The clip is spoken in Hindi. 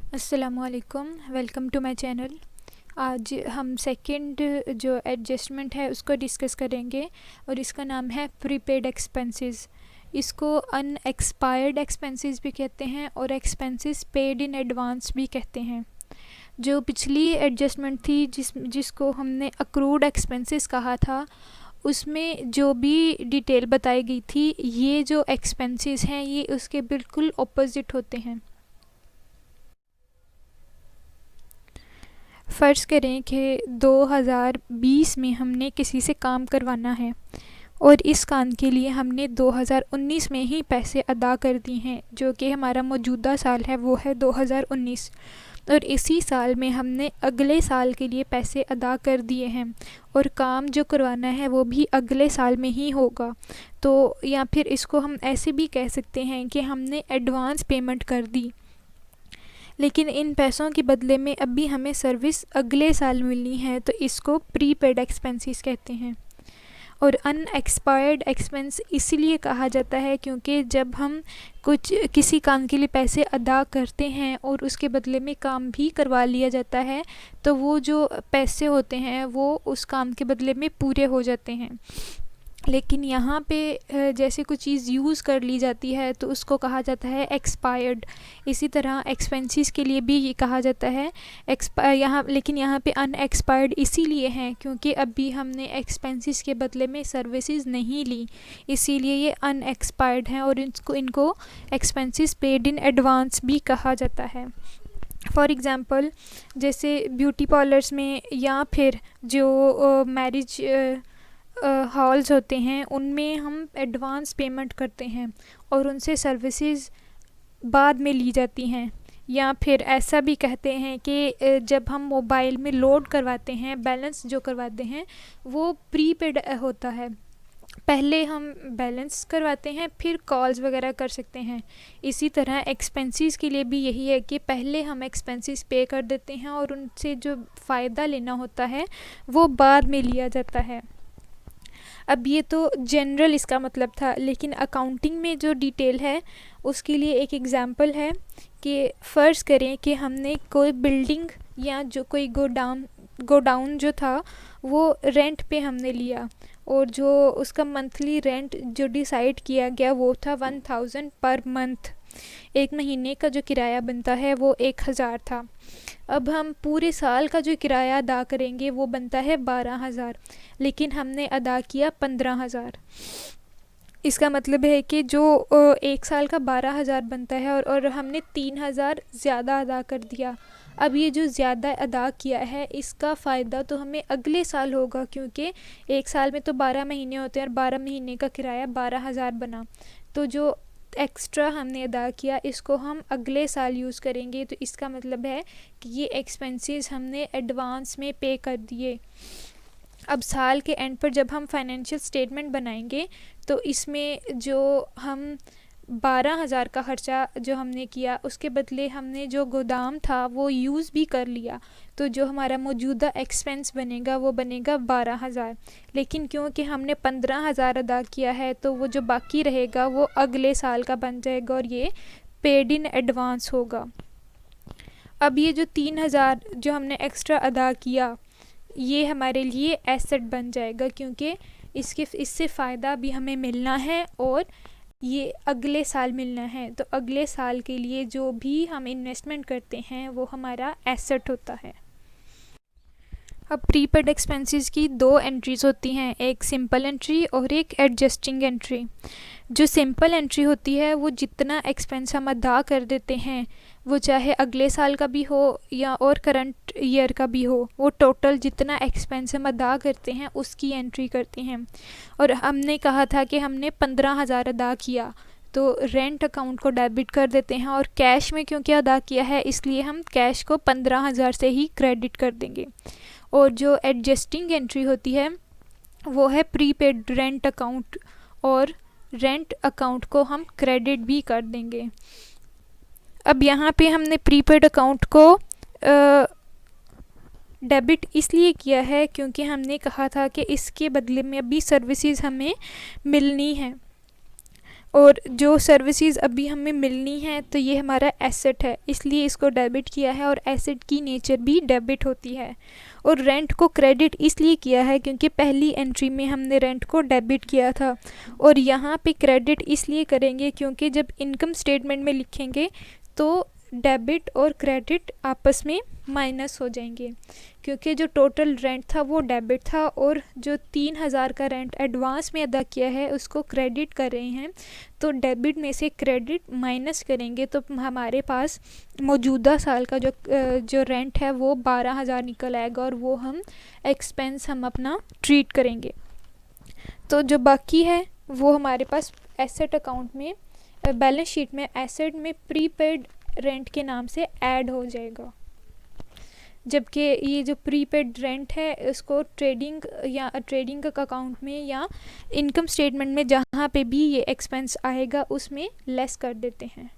अस्सलामुअलैकुम, वेलकम टू माय चैनल। आज हम सेकंड जो एडजस्टमेंट है उसको डिस्कस करेंगे और इसका नाम है प्रीपेड एक्सपेंसेस। इसको अनएक्सपायर्ड एक्सपेंसेस भी कहते हैं और एक्सपेंसेस पेड इन एडवांस भी कहते हैं। जो पिछली एडजस्टमेंट थी जिसको हमने अक्रूड एक्सपेंसेस कहा था, उसमें जो भी डिटेल बताई गई थी, ये जो एक्सपेंसेस हैं ये उसके बिल्कुल ऑपोजिट होते हैं। फ़र्ज़ करें कि 2020 में हमने किसी से काम करवाना है और इस काम के लिए हमने 2019 में ही पैसे अदा कर दिए हैं, जो कि हमारा मौजूदा साल है वो है 2019। और इसी साल में हमने अगले साल के लिए पैसे अदा कर दिए हैं और काम जो करवाना है वो भी अगले साल में ही होगा। तो या फिर इसको हम ऐसे भी कह सकते हैं कि हमने एडवांस पेमेंट कर दी, लेकिन इन पैसों के बदले में अभी हमें सर्विस अगले साल मिलनी है, तो इसको प्रीपेड एक्सपेंसेस कहते हैं। और अनएक्सपायर्ड एक्सपेंस इसीलिए कहा जाता है क्योंकि जब हम किसी काम के लिए पैसे अदा करते हैं और उसके बदले में काम भी करवा लिया जाता है, तो वो जो पैसे होते हैं वो उस काम के बदले में पूरे हो जाते हैं। लेकिन यहाँ पे जैसे कोई चीज़ यूज़ कर ली जाती है तो उसको कहा जाता है एक्सपायर्ड। इसी तरह एक्सपेंसेस के लिए भी ये कहा जाता है लेकिन यहाँ पे अनएक्सपायर्ड इसीलिए हैं क्योंकि अभी हमने एक्सपेंसेस के बदले में सर्विसेज नहीं ली, इसीलिए ये अनएक्सपायर्ड हैं और इनको एक्सपेंसेस पेड इन एडवांस भी कहा जाता है। फॉर एग्ज़ाम्पल, जैसे ब्यूटी पार्लर्स में या फिर जो मैरिज हॉल्स होते हैं उनमें हम एडवांस पेमेंट करते हैं और उनसे सर्विसेज बाद में ली जाती हैं। या फिर ऐसा भी कहते हैं कि जब हम मोबाइल में लोड करवाते हैं, बैलेंस जो करवाते हैं वो प्रीपेड होता है। पहले हम बैलेंस करवाते हैं फिर कॉल्स वगैरह कर सकते हैं। इसी तरह एक्सपेंसेस के लिए भी यही है कि पहले हम एक्सपेंसेस पे कर देते हैं और उनसे जो फ़ायदा लेना होता है वो बाद में लिया जाता है। अब ये तो जनरल इसका मतलब था, लेकिन अकाउंटिंग में जो डिटेल है उसके लिए एक एग्ज़ाम्पल है कि फ़र्ज़ करें कि हमने कोई बिल्डिंग या जो कोई गोडाउन जो था वो रेंट पे हमने लिया और जो उसका मंथली रेंट जो डिसाइड किया गया वो था 1000 पर मंथ। एक महीने का जो किराया बनता है वो 1000 था। अब हम पूरे साल का जो किराया अदा करेंगे वो बनता है 12000, लेकिन हमने अदा किया 15000। इसका मतलब है कि जो एक साल का 12000 बनता है और हमने 3000 ज़्यादा अदा कर दिया। अब ये जो ज़्यादा अदा किया है इसका फ़ायदा तो हमें अगले साल होगा, क्योंकि एक साल में तो 12 महीने होते हैं और 12 महीने का किराया 12000 बना। तो जो एक्स्ट्रा हमने अदा किया इसको हम अगले साल यूज़ करेंगे, तो इसका मतलब है कि ये एक्सपेंसेस हमने एडवांस में पे कर दिए। अब साल के एंड पर जब हम फाइनेंशियल स्टेटमेंट बनाएंगे तो इसमें जो हम 12000 का ख़र्चा जो हमने किया उसके बदले हमने जो गोदाम था वो यूज़ भी कर लिया, तो जो हमारा मौजूदा एक्सपेंस बनेगा वो बनेगा 12000। लेकिन क्योंकि हमने 15000 अदा किया है तो वो जो बाकी रहेगा वो अगले साल का बन जाएगा और ये पेड इन एडवांस होगा। अब ये जो 3000 जो हमने एक्स्ट्रा अदा किया ये हमारे लिए एसेट बन जाएगा, क्योंकि इससे फ़ायदा भी हमें मिलना है और ये अगले साल मिलना है। तो अगले साल के लिए जो भी हम इन्वेस्टमेंट करते हैं वो हमारा एसेट होता है। अब प्रीपेड एक्सपेंसेस की 2 एंट्रीज़ होती हैं, एक सिंपल एंट्री और एक एडजस्टिंग एंट्री। जो सिंपल एंट्री होती है वो जितना एक्सपेंस हम अदा कर देते हैं, वो चाहे अगले साल का भी हो या और करंट ईयर का भी हो, वो टोटल जितना एक्सपेंस हम अदा करते हैं उसकी एंट्री करते हैं। और हमने कहा था कि हमने 15000 अदा किया तो रेंट अकाउंट को डेबिट कर देते हैं और कैश में क्योंकि अदा किया है इसलिए हम कैश को 15000 से ही क्रेडिट कर देंगे। और जो एडजस्टिंग एंट्री होती है वो है प्रीपेड रेंट अकाउंट, और रेंट अकाउंट को हम क्रेडिट भी कर देंगे। अब यहाँ पे हमने प्रीपेड अकाउंट को डेबिट इसलिए किया है क्योंकि हमने कहा था कि इसके बदले में अभी सर्विसेज हमें मिलनी है। और जो सर्विसेज अभी हमें मिलनी है तो ये हमारा एसेट है, इसलिए इसको डेबिट किया है, और एसेट की नेचर भी डेबिट होती है। और रेंट को क्रेडिट इसलिए किया है क्योंकि पहली एंट्री में हमने रेंट को डेबिट किया था, और यहाँ पे क्रेडिट इसलिए करेंगे क्योंकि जब इनकम स्टेटमेंट में लिखेंगे तो डेबिट और क्रेडिट आपस में माइनस हो जाएंगे, क्योंकि जो टोटल रेंट था वो डेबिट था, और जो 3,000 का रेंट एडवांस में अदा किया है उसको क्रेडिट कर रहे हैं, तो डेबिट में से क्रेडिट माइनस करेंगे तो हमारे पास मौजूदा साल का जो रेंट है वो 12,000 निकल आएगा, और वो एक्सपेंस हम अपना ट्रीट करेंगे। तो जो बाकी है वो हमारे पास एसेट अकाउंट में, बैलेंस शीट में एसेट में प्रीपेड रेंट के नाम से ऐड हो जाएगा, जबकि ये जो प्रीपेड रेंट है इसको ट्रेडिंग अकाउंट में या इनकम स्टेटमेंट में जहाँ पे भी ये एक्सपेंस आएगा उसमें लेस कर देते हैं।